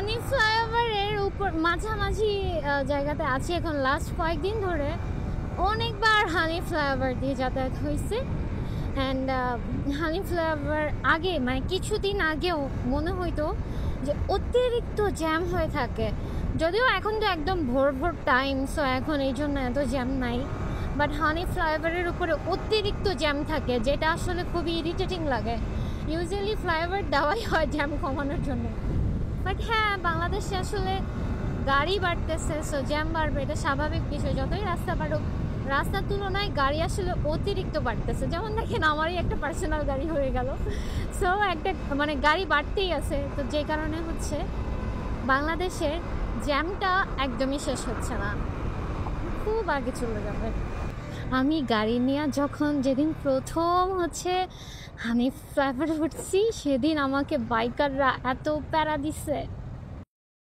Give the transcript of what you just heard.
হানি ফ্লাইওভারের উপর মাঝামাঝি জায়গাতে আছি এখন। লাস্ট কয়েকদিন ধরে অনেকবার হানি ফ্লাইওভার দিয়ে যাতায়াত হয়েছে। অ্যান্ড হানি ফ্লাইওভার আগে মানে কিছুদিন আগেও মনে হইতো যে অতিরিক্ত জ্যাম হয়ে থাকে, যদিও এখন তো একদম ভোর ভোর টাইম, সো এখন এই জন্য এত জ্যাম নাই। বাট হানি ফ্লাইওভারের উপরে অতিরিক্ত জ্যাম থাকে, যেটা আসলে খুবই ইরিটেটিং লাগে। ইউজুয়ালি ফ্লাইওভার দেওয়াই হয় জ্যাম কমানোর জন্য, বাট হ্যাঁ বাংলাদেশে আসলে গাড়ি বাড়তেছে, সো জ্যাম বাড়বে, এটা স্বাভাবিক বিষয়। যতই রাস্তা বাড়ুক, রাস্তার তুলনায় গাড়ি আসলে অতিরিক্ত বাড়তেছে। যেমন দেখেন আমারই একটা পার্সোনাল গাড়ি হয়ে গেল, সো একটা মানে গাড়ি বাড়তেই আছে। তো যে কারণে হচ্ছে বাংলাদেশের জ্যামটা একদমই শেষ হচ্ছে না, খুব আগে চলে যাবে। আমি গাড়ি নিয়ে যখন যেদিন প্রথম হচ্ছে হানি ফ্লাইওভারে উঠছি, সেদিন আমাকে বাইকাররা এত প্যারা দিচ্ছে।